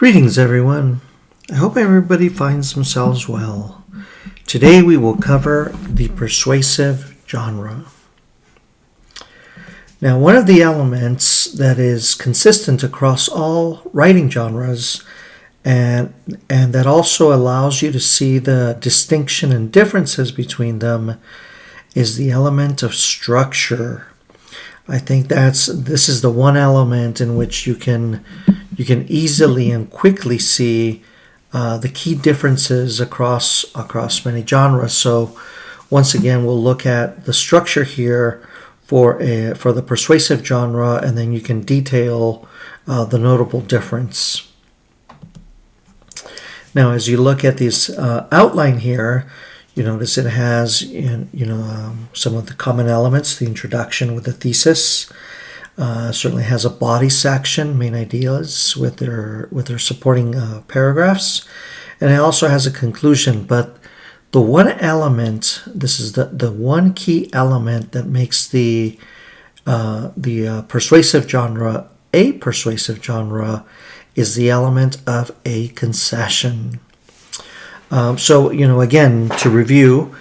Greetings, everyone. I hope everybody finds themselves well. Today we will cover the persuasive genre. Now, one of the elements that is consistent across all writing genres and that also allows you to see the distinction and differences between them is the element of structure. I think this is the one element in which you can easily and quickly see the key differences across many genres. So once again, we'll look at the structure here for the persuasive genre, and then you can detail the notable difference. Now, as you look at this outline here, you notice it has some of the common elements, the introduction with the thesis. Certainly has a body section, main ideas with their supporting paragraphs, and it also has a conclusion. But the one element, this is the one key element that makes the persuasive genre a persuasive genre, is the element of a concession. So again, to review.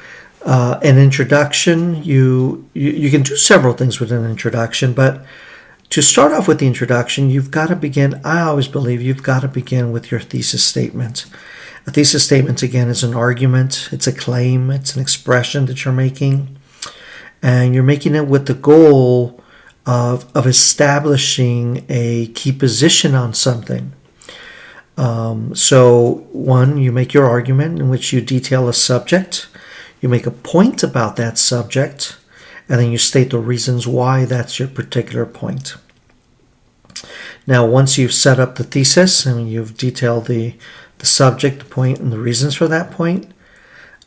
An introduction, you can do several things with an introduction, but to start off with the introduction, you've got to begin, I always believe you've got to begin with your thesis statement. A thesis statement, again, is an argument, it's a claim, it's an expression that you're making, and you're making it with the goal of establishing a key position on something. So one, you make your argument in which you detail a subject. You make a point about that subject, and then you state the reasons why that's your particular point. Now, once you've set up the thesis and you've detailed the subject, the point, and the reasons for that point,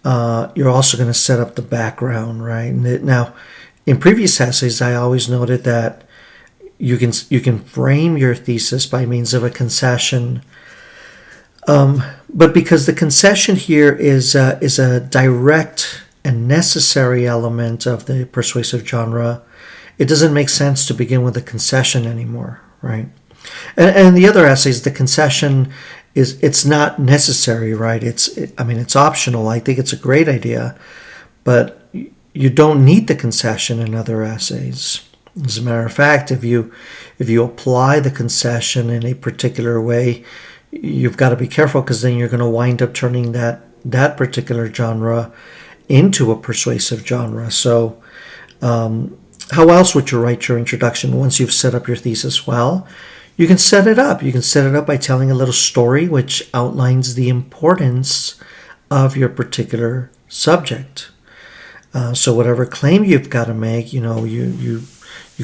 you're also going to set up the background, right? Now, in previous essays, I always noted that you can frame your thesis by means of a concession. But because the concession here is a direct and necessary element of the persuasive genre, it doesn't make sense to begin with a concession anymore, right? And the other essays, the concession it's not necessary, right? It's optional. I think it's a great idea, but you don't need the concession in other essays. As a matter of fact, if you apply the concession in a particular way, you've got to be careful, because then you're going to wind up turning that particular genre into a persuasive genre. So how else would you write your introduction once you've set up your thesis? Well, you can set it up. You can set it up by telling a little story which outlines the importance of your particular subject. So whatever claim you've got to make, you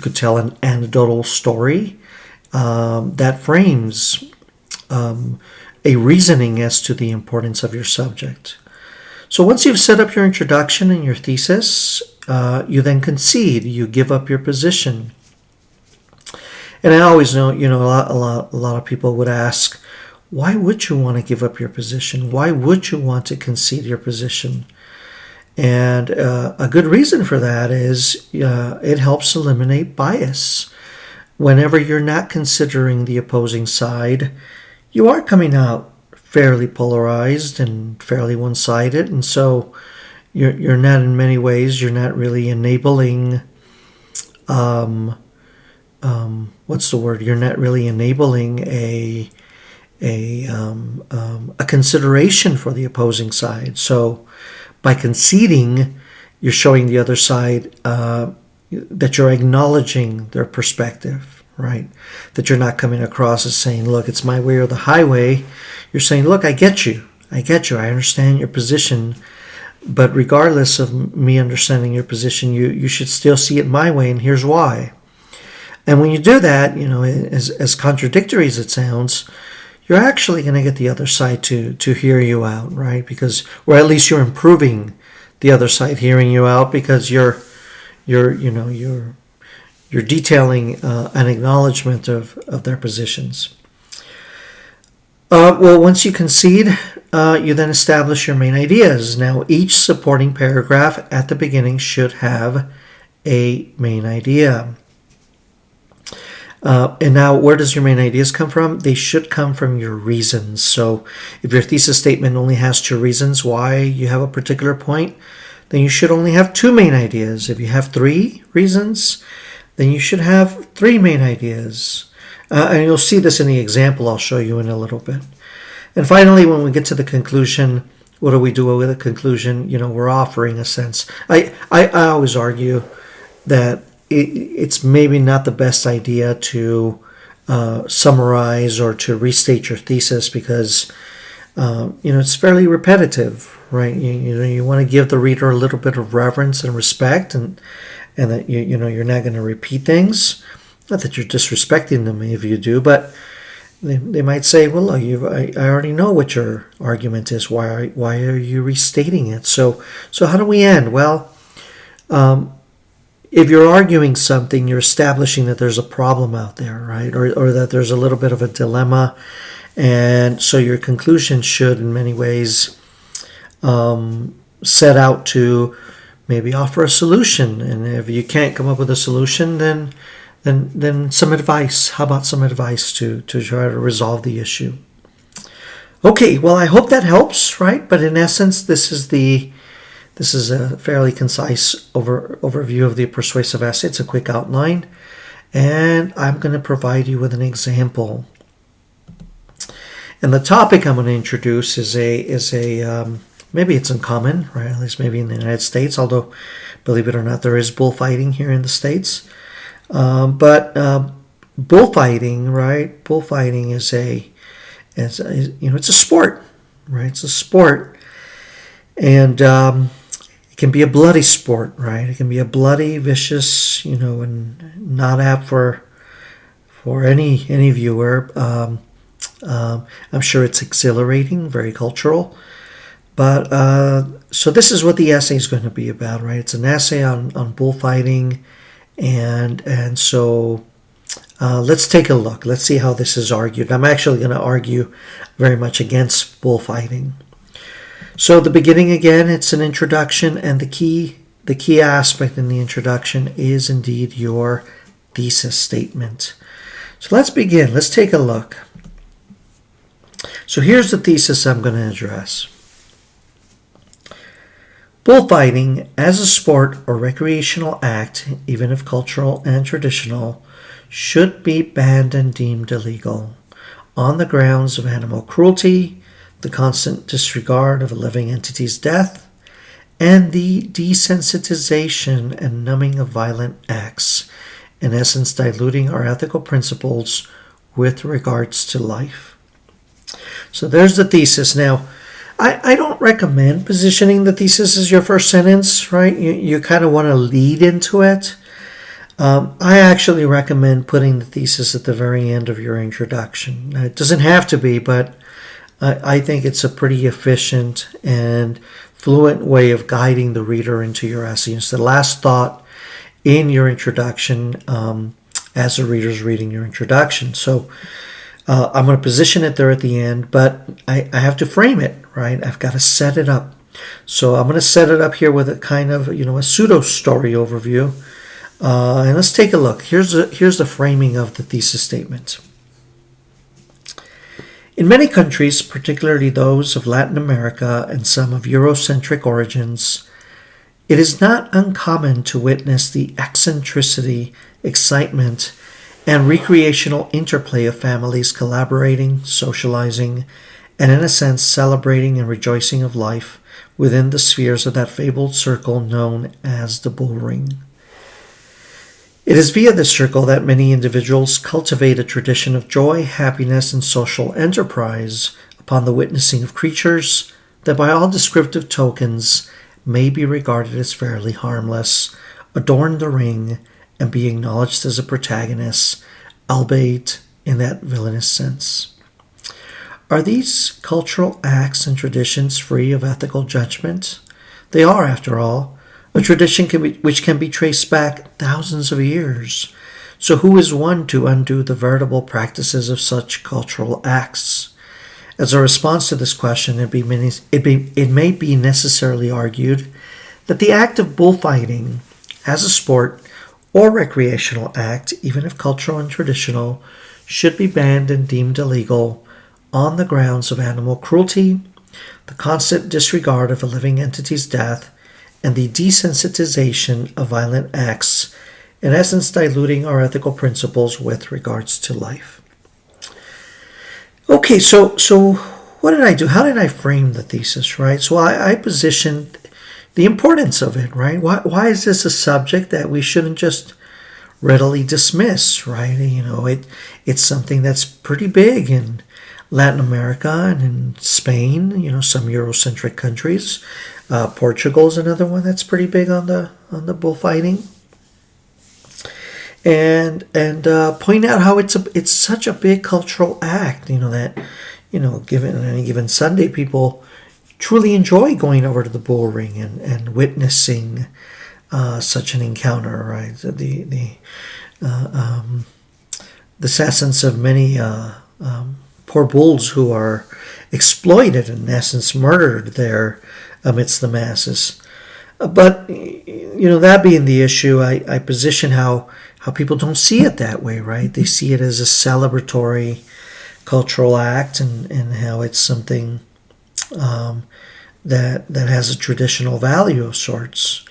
could tell an anecdotal story that frames a reasoning as to the importance of your subject. So once you've set up your introduction and your thesis, you then concede. You give up your position. And I always know, a lot of people would ask, why would you want to give up your position? Why would you want to concede your position? And a good reason for that is it helps eliminate bias. Whenever you're not considering the opposing side, you are coming out fairly polarized and fairly one-sided, and so you're not, in many ways, you're not really enabling. What's the word? You're not really enabling a consideration for the opposing side. So by conceding, you're showing the other side that you're acknowledging their perspective, right? That you're not coming across as saying, look, it's my way or the highway. You're saying, look, I get you. I understand your position. But regardless of me understanding your position, you should still see it my way, and here's why. And when you do that, as contradictory as it sounds, you're actually going to get the other side to hear you out, right? Because, or at least you're improving the other side hearing you out, because you're detailing an acknowledgement of their positions. Well, once you concede, you then establish your main ideas. Now, each supporting paragraph at the beginning should have a main idea. And now, where does your main ideas come from? They should come from your reasons. So if your thesis statement only has 2 reasons why you have a particular point, then you should only have 2 main ideas. If you have 3 reasons, then you should have 3 main ideas. And you'll see this in the example I'll show you in a little bit. And finally, when we get to the conclusion, what do we do with a conclusion? We're offering a sense. I always argue that it's maybe not the best idea to summarize or to restate your thesis because it's fairly repetitive, right? You want to give the reader a little bit of reverence and respect, and that you're not going to repeat things. Not that you're disrespecting them if you do, but they might say, well, look, I already know what your argument is. Why are you restating it? So how do we end? Well, if you're arguing something, you're establishing that there's a problem out there, right? Or that there's a little bit of a dilemma. And so your conclusion should, in many ways, set out to maybe offer a solution. And if you can't come up with a solution, then some advice. How about some advice to try to resolve the issue? Okay, well, I hope that helps, right? But in essence, this is a fairly concise overview of the persuasive essay. It's a quick outline, and I'm going to provide you with an example. And the topic I'm going to introduce is maybe it's uncommon, right? At least maybe in the United States, although, believe it or not, there is bullfighting here in the States. But bullfighting, right? Bullfighting is it's a sport, right? It's a sport, and it can be a bloody sport, right? It can be a bloody, vicious, and not apt for any viewer. I'm sure it's exhilarating, very cultural. But so this is what the essay is going to be about, right? It's an essay on bullfighting, and so let's take a look. Let's see how this is argued. I'm actually going to argue very much against bullfighting. So the beginning, again, it's an introduction, and the key aspect in the introduction is indeed your thesis statement. So let's begin. Let's take a look. So here's the thesis I'm going to address. Bullfighting as a sport or recreational act, even if cultural and traditional, should be banned and deemed illegal on the grounds of animal cruelty, the constant disregard of a living entity's death, and the desensitization and numbing of violent acts, in essence diluting our ethical principles with regards to life. So there's the thesis. Now, I don't recommend positioning the thesis as your first sentence, right? You kind of want to lead into it. I actually recommend putting the thesis at the very end of your introduction. Now, it doesn't have to be, but I think it's a pretty efficient and fluent way of guiding the reader into your essay. It's the last thought in your introduction as the reader's reading your introduction. So I'm going to position it there at the end, but I have to frame it, right? I've got to set it up. So I'm going to set it up here with a kind of, a pseudo-story overview. And let's take a look. Here's the framing of the thesis statement. In many countries, particularly those of Latin America and some of Eurocentric origins, it is not uncommon to witness the eccentricity, excitement, and recreational interplay of families collaborating, socializing, and in a sense celebrating and rejoicing of life within the spheres of that fabled circle known as the bullring. It is via this circle that many individuals cultivate a tradition of joy, happiness, and social enterprise upon the witnessing of creatures that by all descriptive tokens may be regarded as fairly harmless, adorn the ring, and be acknowledged as a protagonist, albeit in that villainous sense. Are these cultural acts and traditions free of ethical judgment? They are, after all, a tradition which can be traced back thousands of years. So who is one to undo the veritable practices of such cultural acts? As a response to this question, it may be necessarily argued that the act of bullfighting as a sport or recreational act, even if cultural and traditional, should be banned and deemed illegal on the grounds of animal cruelty, the constant disregard of a living entity's death, and the desensitization of violent acts, in essence diluting our ethical principles with regards to life. Okay, so what did I do? How did I frame the thesis, right? So I positioned the importance of it, right? Why is this a subject that we shouldn't just readily dismiss, right? It's something that's pretty big in Latin America and in Spain, some Eurocentric countries. Portugal's another one that's pretty big on the bullfighting. And point out how it's such a big cultural act, that given on any given Sunday, people truly enjoy going over to the bull ring and witnessing such an encounter, right? The essence of many poor bulls who are exploited and in essence murdered there amidst the masses. But that being the issue, I position how people don't see it that way, right? They see it as a celebratory cultural act, and how it's something that has a traditional value of sorts.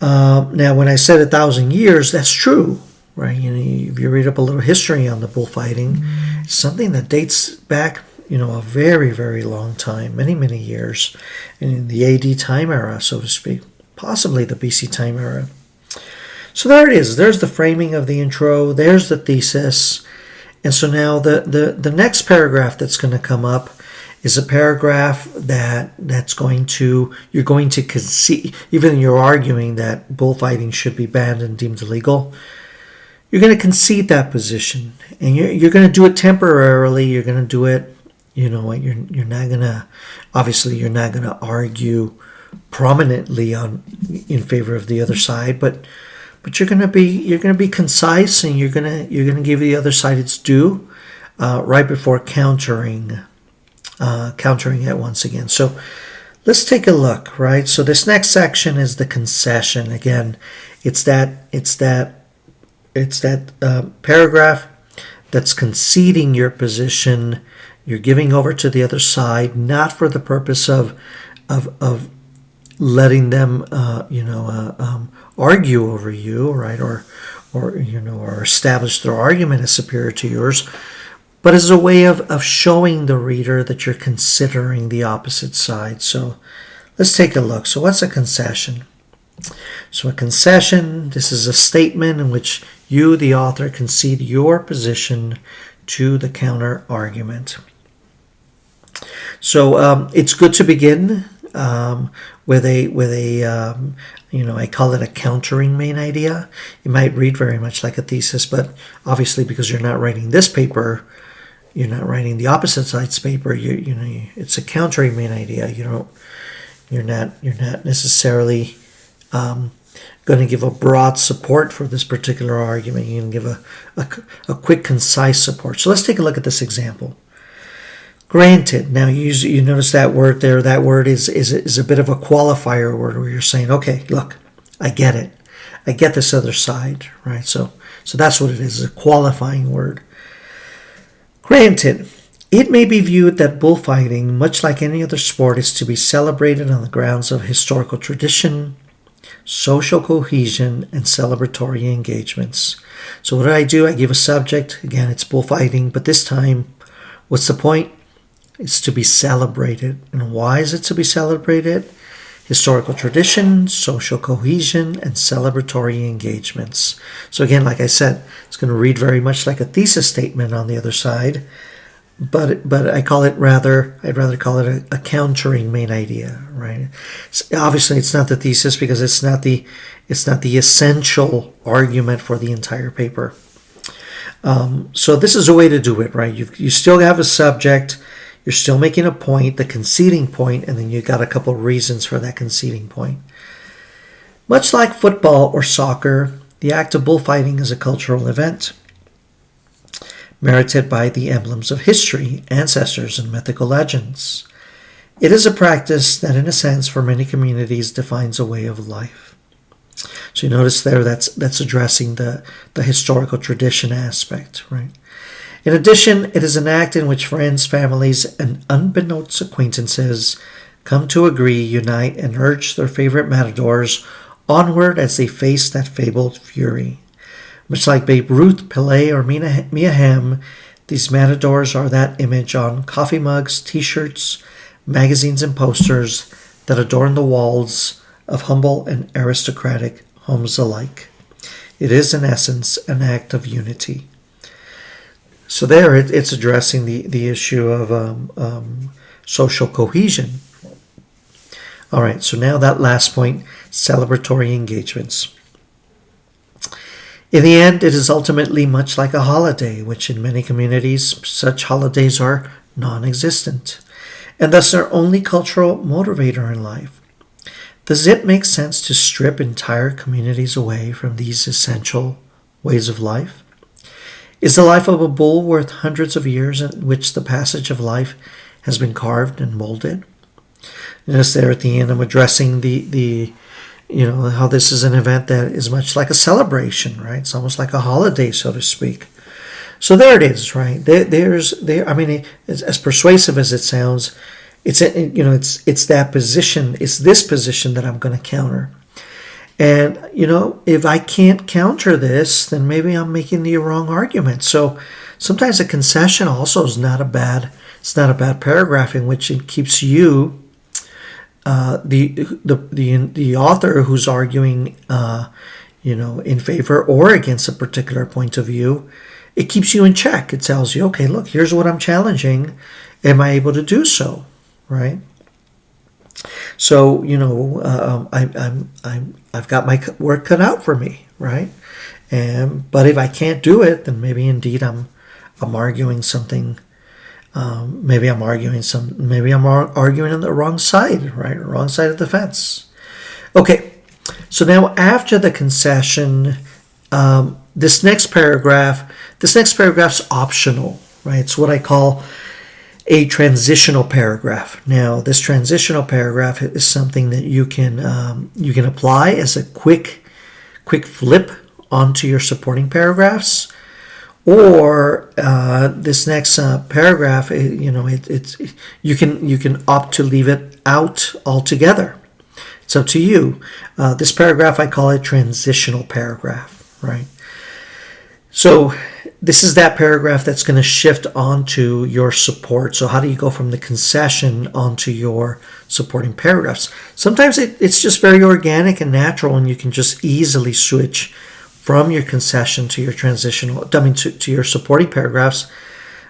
Now, when I said 1,000 years, that's true, right? If you read up a little history on the bullfighting, it's something that dates back, a very, very long time, many, many years, in the AD time era, so to speak, possibly the BC time era. So there it is. There's the framing of the intro. There's the thesis. And so now the next paragraph that's going to come up is a paragraph you're going to concede, even though you're arguing that bullfighting should be banned and deemed illegal, you're going to concede that position. And you're going to do it temporarily. You're going to do it, you're not going to, obviously you're not going to argue prominently in favor of the other side, but you're going to be concise, and you're going to give the other side its due right before countering it once again. So let's take a look, right? So this next section is the concession. Again, it's that paragraph that's conceding your position. You're giving over to the other side, not for the purpose of letting them, argue over you, right, or establish their argument as superior to yours, but as a way of showing the reader that you're considering the opposite side. So let's take a look. So what's a concession? So a concession, this is a statement in which you, the author, concede your position to the counter argument. So it's good to begin with a I call it a countering main idea. It might read very much like a thesis, but obviously because you're not writing this paper, you're not writing the opposite side's paper. It's a countering main idea. You're not necessarily going to give a broad support for this particular argument. You can give a quick, concise support. So let's take a look at this example. Granted, now you notice that word there. That word is a bit of a qualifier word where you're saying, okay, look, I get it. I get this other side, right? So that's what it is, a qualifying word. Granted, it may be viewed that bullfighting, much like any other sport, is to be celebrated on the grounds of historical tradition, social cohesion, and celebratory engagements. So what do? I give a subject. Again, it's bullfighting, but this time, what's the point? It's to be celebrated. And why is it to be celebrated? Historical tradition, social cohesion, and celebratory engagements. So again, like I said, it's going to read very much like a thesis statement on the other side, but I'd rather call it a countering main idea, right? Obviously, it's not the thesis because it's not the essential argument for the entire paper. So this is a way to do it, right? You still have a subject. You're still making a point, the conceding point, and then you got a couple of reasons for that conceding point. Much like football or soccer, the act of bullfighting is a cultural event, merited by the emblems of history, ancestors, and mythical legends. It is a practice that, in a sense, for many communities defines a way of life. So you notice there that's addressing the historical tradition aspect, right? In addition, it is an act in which friends, families, and unbeknownst acquaintances come to agree, unite, and urge their favorite matadors onward as they face that fabled fury. Much like Babe Ruth, Pelé, or Mia Hamm, these matadors are that image on coffee mugs, t-shirts, magazines, and posters that adorn the walls of humble and aristocratic homes alike. It is, in essence, an act of unity. So there, it's addressing the issue of social cohesion. All right, so now that last point, celebratory engagements. In the end, it is ultimately much like a holiday, which in many communities, such holidays are non-existent, and thus their only cultural motivator in life. Does it make sense to strip entire communities away from these essential ways of life? Is the life of a bull worth hundreds of years in which the passage of life has been carved and molded? Notice there at the end, I'm addressing the how this is an event that is much like a celebration, right? It's almost like a holiday, so to speak. So there it is, right? It's as persuasive as it sounds. It's that position. It's this position that I'm going to counter. And if I can't counter this, then maybe I'm making the wrong argument. So sometimes a concession also is not a bad. It's not a bad paragraph in which it keeps you, the author who's arguing, in favor or against a particular point of view. It keeps you in check. It tells you, okay, look, here's what I'm challenging. Am I able to do so? Right. So I've got my work cut out for me, right? But if I can't do it, then maybe indeed I'm arguing something. Maybe I'm arguing on the wrong side, right? Wrong side of the fence. Okay. So now after the concession, this next paragraph's optional, right? It's what I call a transitional paragraph. Now, this transitional paragraph is something that you can apply as a quick flip onto your supporting paragraphs, or this next paragraph. You can opt to leave it out altogether. It's up to you. This paragraph, I call it transitional paragraph, right? So this is that paragraph that's going to shift onto your support. So how do you go from the concession onto your supporting paragraphs? Sometimes it's just very organic and natural, and you can just easily switch from your concession to your to your supporting paragraphs.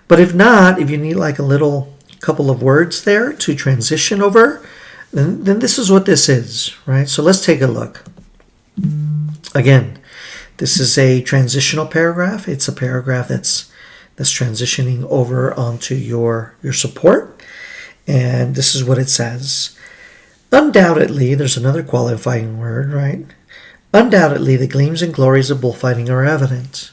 But if not, if you need like a little couple of words there to transition over, then this is what this is, right? So let's take a look. Again, this is a transitional paragraph. It's a paragraph that's transitioning over onto your support. And this is what it says. Undoubtedly, there's another qualifying word, right? Undoubtedly, the gleams and glories of bullfighting are evident.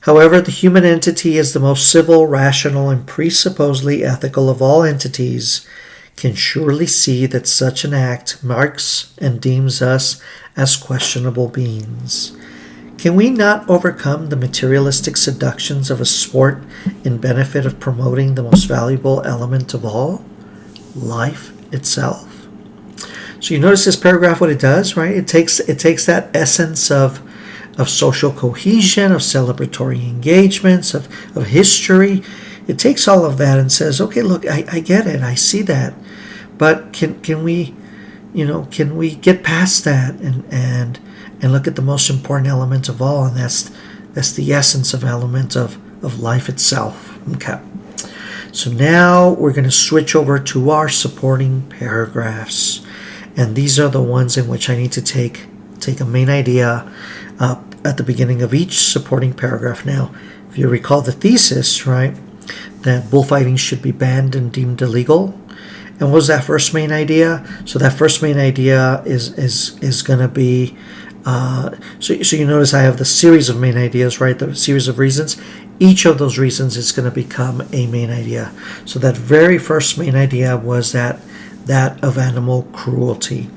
However, the human entity is the most civil, rational, and presupposedly ethical of all entities, can surely see that such an act marks and deems us as questionable beings. Can we not overcome the materialistic seductions of a sport in benefit of promoting the most valuable element of all, life itself? So you notice this paragraph, what it does, right? It takes that essence of social cohesion, of celebratory engagements, of history. It takes all of that and says, okay, look, I get it, I see that, but can we get past that and look at the most important element of all, and that's the essence of element of life itself. Okay. So now we're going to switch over to our supporting paragraphs. And these are the ones in which I need to take a main idea at the beginning of each supporting paragraph. Now, if you recall the thesis, right, that bullfighting should be banned and deemed illegal. And what was that first main idea? So that first main idea is going to be, so you notice I have the series of main ideas, right, the series of reasons. Each of those reasons is going to become a main idea. So that very first main idea was that of animal cruelty.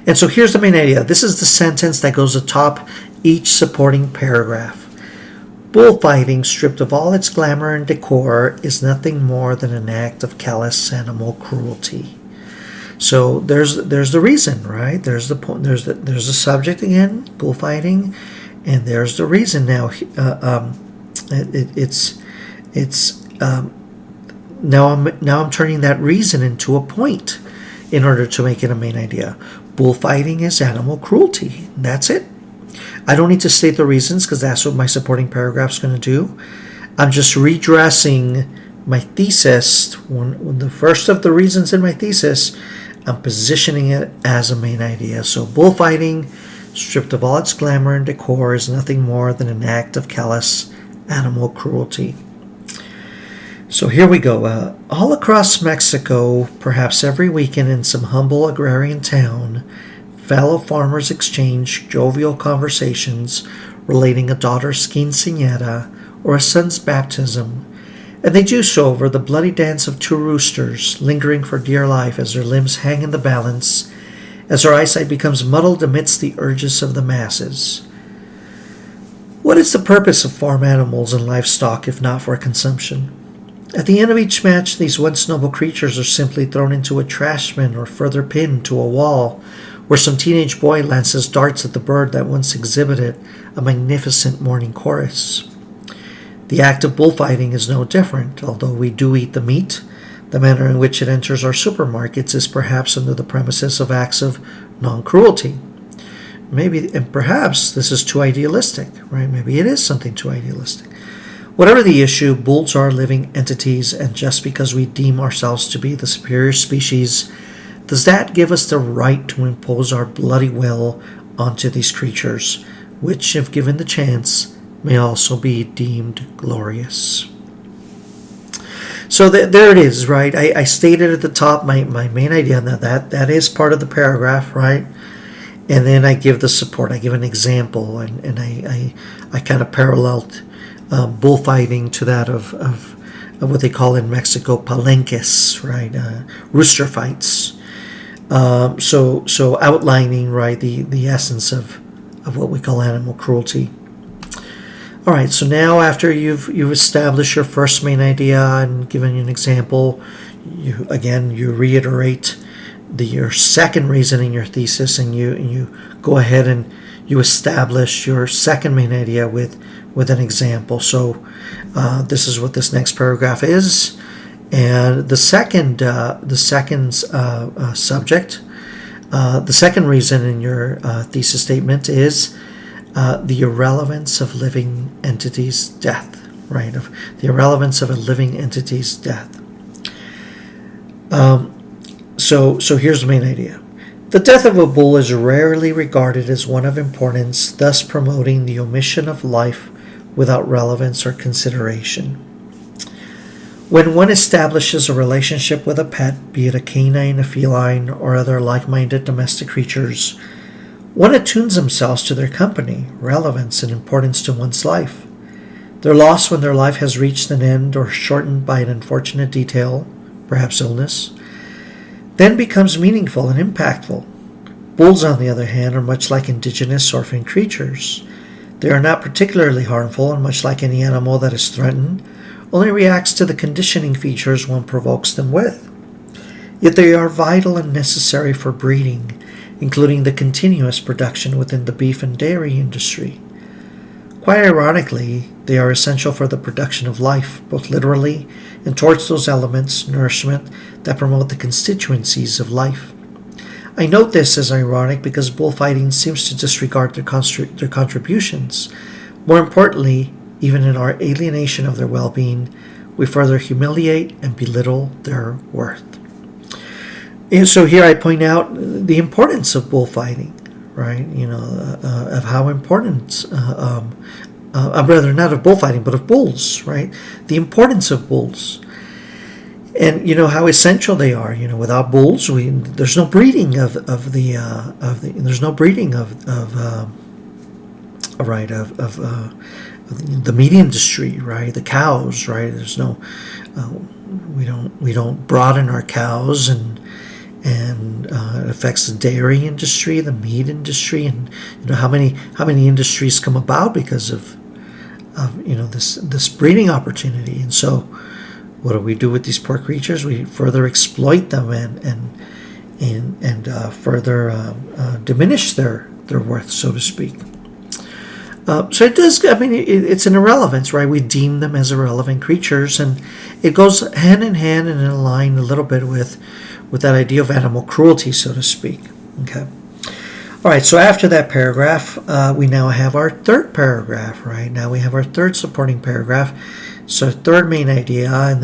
And so here's the main idea. This is the sentence that goes atop each supporting paragraph. Bullfighting, stripped of all its glamour and decor, is nothing more than an act of callous animal cruelty. So there's the reason, right? There's the point. There's the subject again, bullfighting, and there's the reason. Now, now I'm turning that reason into a point in order to make it a main idea. Bullfighting is animal cruelty. That's it. I don't need to state the reasons because that's what my supporting paragraph is going to do. I'm just redressing my thesis. When the first of the reasons in my thesis, I'm positioning it as a main idea. So bullfighting, stripped of all its glamour and decor, is nothing more than an act of callous animal cruelty. So here we go. All across Mexico, perhaps every weekend in some humble agrarian town, fellow farmers exchange jovial conversations relating a daughter's quinceañera or a son's baptism, and they do so over the bloody dance of two roosters, lingering for dear life as their limbs hang in the balance, as their eyesight becomes muddled amidst the urges of the masses. What is the purpose of farm animals and livestock if not for consumption? At the end of each match, these once noble creatures are simply thrown into a trash bin or further pinned to a wall, where some teenage boy lances darts at the bird that once exhibited a magnificent morning chorus. The act of bullfighting is no different. Although we do eat the meat, the manner in which it enters our supermarkets is perhaps under the premises of acts of non-cruelty. Maybe, and perhaps this is too idealistic, right? Maybe it is something too idealistic. Whatever the issue, bulls are living entities, and just because we deem ourselves to be the superior species, does that give us the right to impose our bloody will onto these creatures, which, if given the chance, may also be deemed glorious? So there it is, right? I stated at the top my main idea. Now that is part of the paragraph, right? And then I give the support. I give an example, and I kind of paralleled bullfighting to that of what they call in Mexico palenques, right? Rooster fights. So outlining, right, the essence of what we call animal cruelty. All right, so now after you've established your first main idea and given you an example, you reiterate your second reason in your thesis, and you go ahead and you establish your second main idea with an example. So this is what this next paragraph is. And the second subject, the second reason in your thesis statement is the irrelevance of living entities' death, right? Of the irrelevance of a living entity's death. So here's the main idea. The death of a bull is rarely regarded as one of importance, thus promoting the omission of life without relevance or consideration. When one establishes a relationship with a pet, be it a canine, a feline, or other like-minded domestic creatures, one attunes themselves to their company, relevance, and importance to one's life. Their loss when their life has reached an end or shortened by an unfortunate detail, perhaps illness, then becomes meaningful and impactful. Bulls, on the other hand, are much like indigenous orphan creatures. They are not particularly harmful, and much like any animal that is threatened, only reacts to the conditioning features one provokes them with. Yet they are vital and necessary for breeding, including the continuous production within the beef and dairy industry. Quite ironically, they are essential for the production of life, both literally and towards those elements, nourishment, that promote the constituencies of life. I note this as ironic because bullfighting seems to disregard their contributions. More importantly, even in our alienation of their well-being, we further humiliate and belittle their worth. And so here I point out the importance of bullfighting, right? Of how important, rather not of bullfighting, but of bulls, right? The importance of bulls. And how essential they are. Without bulls, there's no breeding of the meat industry, right? The cows, right? There's no we don't broaden our cows, and and it affects the dairy industry, the meat industry, and how many industries come about because of this breeding opportunity. And so, what do we do with these poor creatures? We further exploit them and further diminish their worth, so to speak. So it does. I mean, it's an irrelevance, right? We deem them as irrelevant creatures, and it goes hand in hand and in line a little bit with that idea of animal cruelty, so to speak. Okay. All right. So after that paragraph, we now have our third paragraph. Right now, we have our third supporting paragraph. So third main idea, and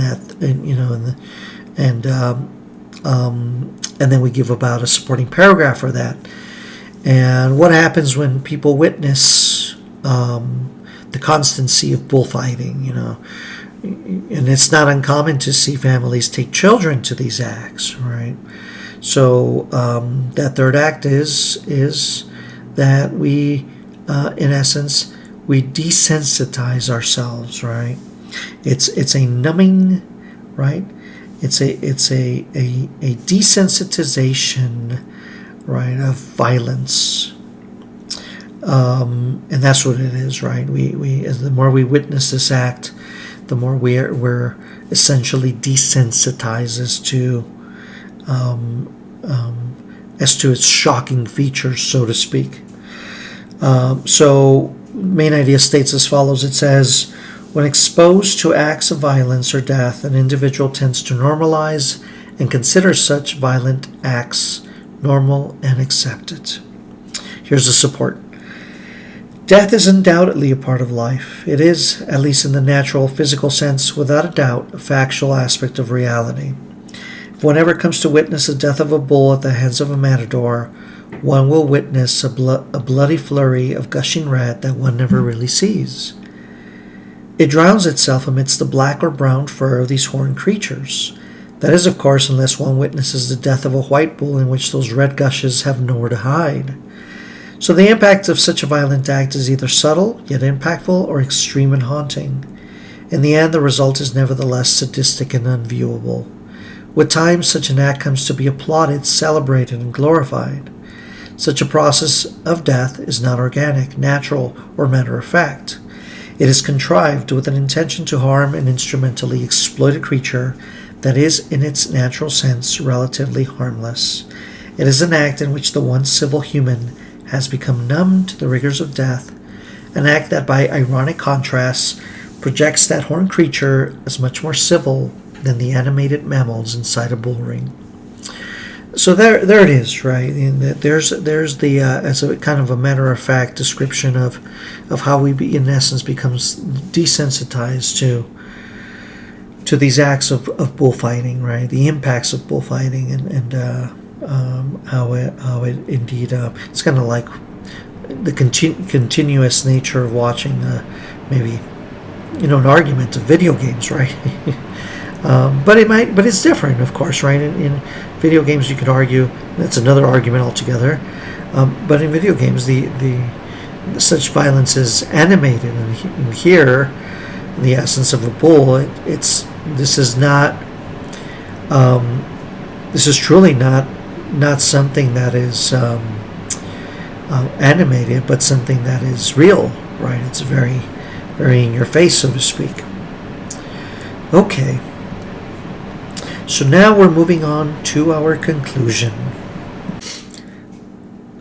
then we give about a supporting paragraph for that. And what happens when people witness the constancy of bullfighting, and it's not uncommon to see families take children to these acts, right? So that third act is that we, in essence, we desensitize ourselves, right? It's a numbing, right? It's a desensitization, right, of violence. And that's what it is, right? We as the more we witness this act, the more we're essentially desensitized as to its shocking features, so to speak. So main idea states as follows. It says, when exposed to acts of violence or death, an individual tends to normalize and consider such violent acts normal and accepted. Here's the support. Death is undoubtedly a part of life. It is, at least in the natural physical sense, without a doubt, a factual aspect of reality. If one ever comes to witness the death of a bull at the hands of a matador, one will witness a bloody flurry of gushing red that one never really sees. It drowns itself amidst the black or brown fur of these horned creatures. That is, of course, unless one witnesses the death of a white bull in which those red gushes have nowhere to hide. So the impact of such a violent act is either subtle, yet impactful, or extreme and haunting. In the end, the result is nevertheless sadistic and unviewable. With time, such an act comes to be applauded, celebrated, and glorified. Such a process of death is not organic, natural, or matter of fact. It is contrived with an intention to harm and instrumentally exploit a creature that is, in its natural sense, relatively harmless. It is an act in which the once civil human has become numb to the rigors of death, an act that, by ironic contrast, projects that horned creature as much more civil than the animated mammals inside a bull ring. So there it is, right? And there's the as a kind of a matter of fact description of how we in essence becomes desensitized to these acts of bullfighting, right? The impacts of bullfighting and how it indeed it's kind of like the continuous nature of watching maybe an argument of video games, right? But it's different, of course, right? In video games, you could argue that's another argument altogether. But in video games, the such violence is animated, and here, the essence of a bull, this is truly not something that is animated, but something that is real, right? It's very, very in your face, so to speak. Okay. So now we're moving on to our conclusion.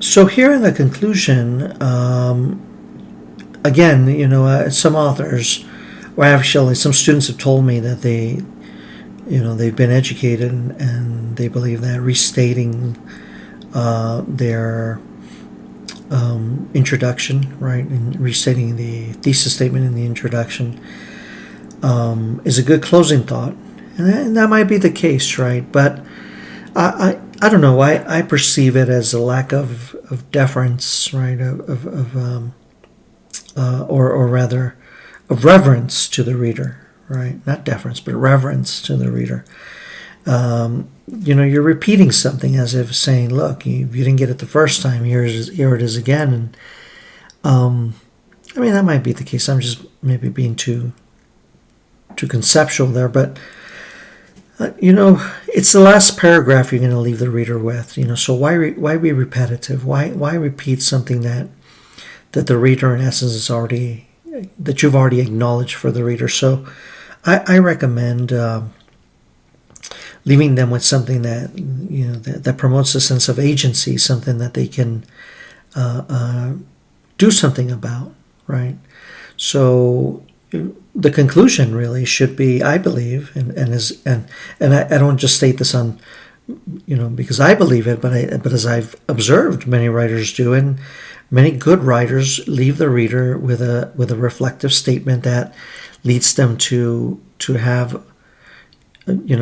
So here in the conclusion, again, some authors, or actually some students have told me that they've been educated and they believe that restating their introduction, right, and restating the thesis statement in the introduction is a good closing thought. And that might be the case, right? But I don't know. I perceive it as a lack of deference, right? Or rather, of reverence to the reader, right? Not deference, but reverence to the reader. You're repeating something as if saying, "Look, if you didn't get it the first time, here it is again." And that might be the case. I'm just maybe being too conceptual there, but. It's the last paragraph you're going to leave the reader with. So why be repetitive? Why repeat something that the reader, in essence, is already that you've already acknowledged for the reader? So I recommend leaving them with something that that promotes a sense of agency, something that they can do something about, right? So the conclusion really should be, I believe, and I don't just state this on because I believe it, but as I've observed many writers do, and many good writers leave the reader with a reflective statement that leads them to have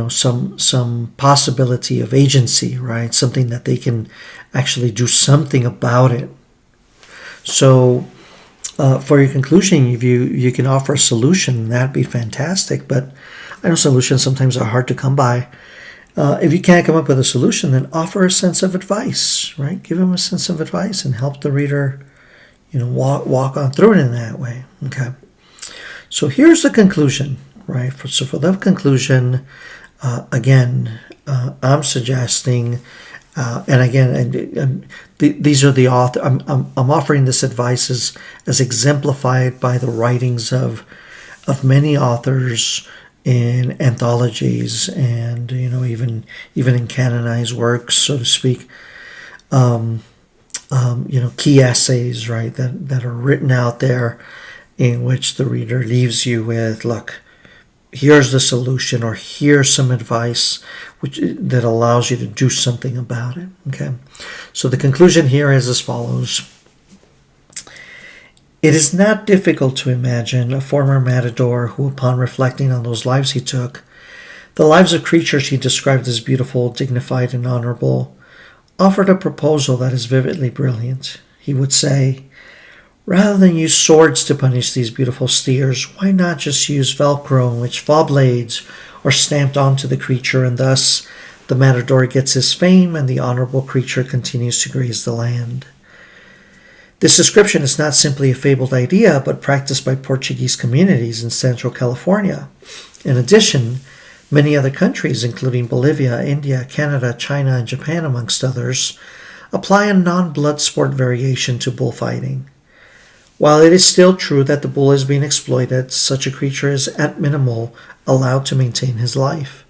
some possibility of agency, right? Something that they can actually do something about it. So for your conclusion, if you can offer a solution, that'd be fantastic. But I know solutions sometimes are hard to come by. If you can't come up with a solution, then offer a sense of advice, right? Give them a sense of advice and help the reader, walk on through it in that way. Okay. So here's the conclusion, right? So for the conclusion, again, I'm suggesting, and again, these are the author. I'm offering this advice as exemplified by the writings of many authors in anthologies and even in canonized works, so to speak. Key essays, right, that are written out there, in which the reader leaves you with, look, here's the solution, or here's some advice that allows you to do something about it. Okay, so the conclusion here is as follows. It is not difficult to imagine a former matador who, upon reflecting on those lives he took, the lives of creatures he described as beautiful, dignified, and honorable, offered a proposal that is vividly brilliant. He would say, rather than use swords to punish these beautiful steers, why not just use Velcro in which fall blades are stamped onto the creature, and thus the matador gets his fame and the honorable creature continues to graze the land. This description is not simply a fabled idea, but practiced by Portuguese communities in Central California. In addition, many other countries, including Bolivia, India, Canada, China, and Japan, amongst others, apply a non-blood sport variation to bullfighting. While it is still true that the bull is being exploited, such a creature is at minimal allowed to maintain his life.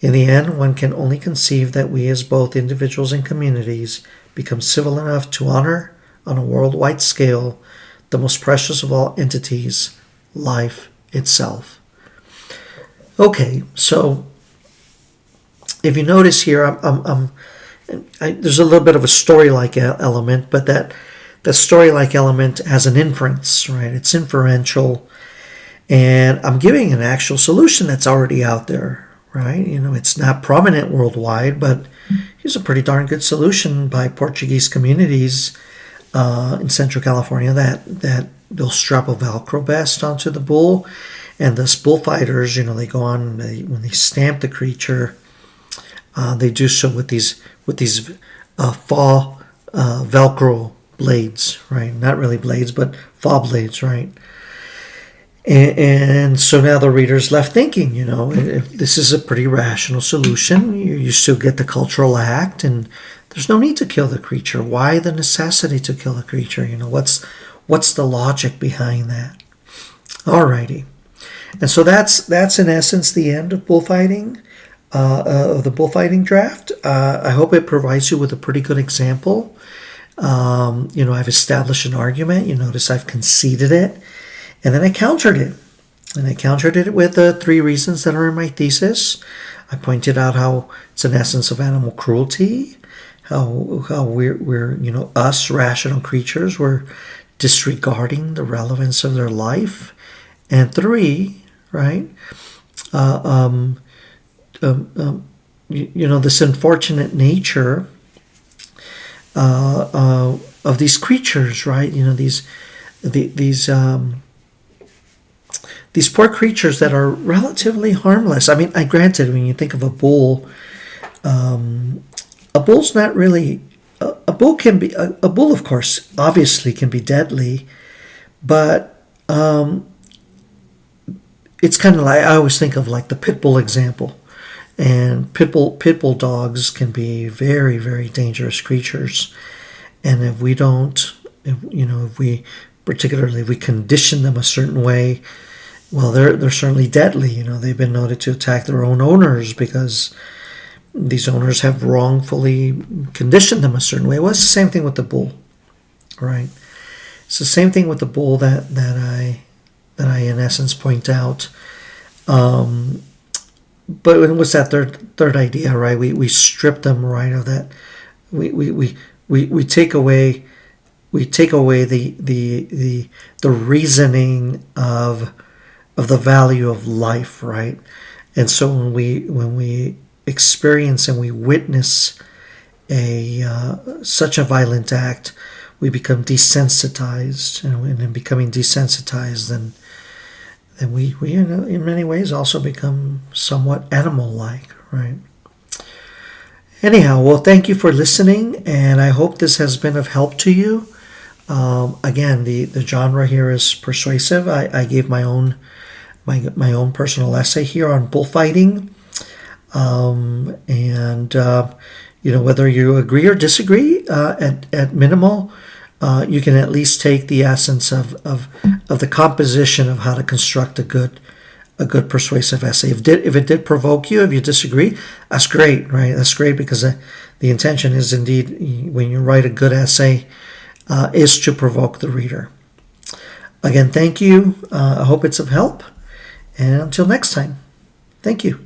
In the end, one can only conceive that we as both individuals and communities become civil enough to honor, on a worldwide scale, the most precious of all entities, life itself. Okay, so if you notice here, there's a little bit of a story-like element, but the story-like element has an inference, right? It's inferential, and I'm giving an actual solution that's already out there, right? It's not prominent worldwide, but here's a pretty darn good solution by Portuguese communities in Central California that they'll strap a Velcro vest onto the bull, and thus bullfighters, they go on, when they stamp the creature, they do so with these fall Velcro blades, right? Not really blades, but fall blades, right? And so now the reader's left thinking, if this is a pretty rational solution. You still get the cultural act, and there's no need to kill the creature. Why the necessity to kill the creature? What's the logic behind that? Alrighty. And so that's in essence the end of bullfighting, of the bullfighting draft. I hope it provides you with a pretty good example. I've established an argument. You notice I've conceded it, and then I countered it. And I countered it with the 3 reasons that are in my thesis. I pointed out how it's an essence of animal cruelty, how we're us rational creatures, we're disregarding the relevance of their life. And 3, right, this unfortunate nature of these creatures, right? These poor creatures that are relatively harmless. I mean, granted, when you think of a bull, a bull's not really. A bull can be a bull, of course, obviously can be deadly, but it's kind of like, I always think of like the pit bull example. And pit bull dogs can be very, very dangerous creatures. And if we don't, if we particularly if we condition them a certain way, well, they're certainly deadly. They've been noted to attack their own owners because these owners have wrongfully conditioned them a certain way. Well, it's the same thing with the bull, right? It's the same thing with the bull that I in essence point out. But what's that third idea, right? We strip them, right, of that. We take away the reasoning of the value of life, right? And so when we experience and we witness such a violent act, we become desensitized, and in becoming desensitized, then we in many ways also become somewhat animal-like, right? Anyhow, well, thank you for listening, and I hope this has been of help to you. Again, the genre here is persuasive. I gave my own personal essay here on bullfighting, and whether you agree or disagree, at minimal, you can at least take the essence of the composition of how to construct a good persuasive essay. If it did provoke you, if you disagree, that's great, right? That's great, because the intention is indeed, when you write a good essay, is to provoke the reader. Again, thank you. I hope it's of help. And until next time, thank you.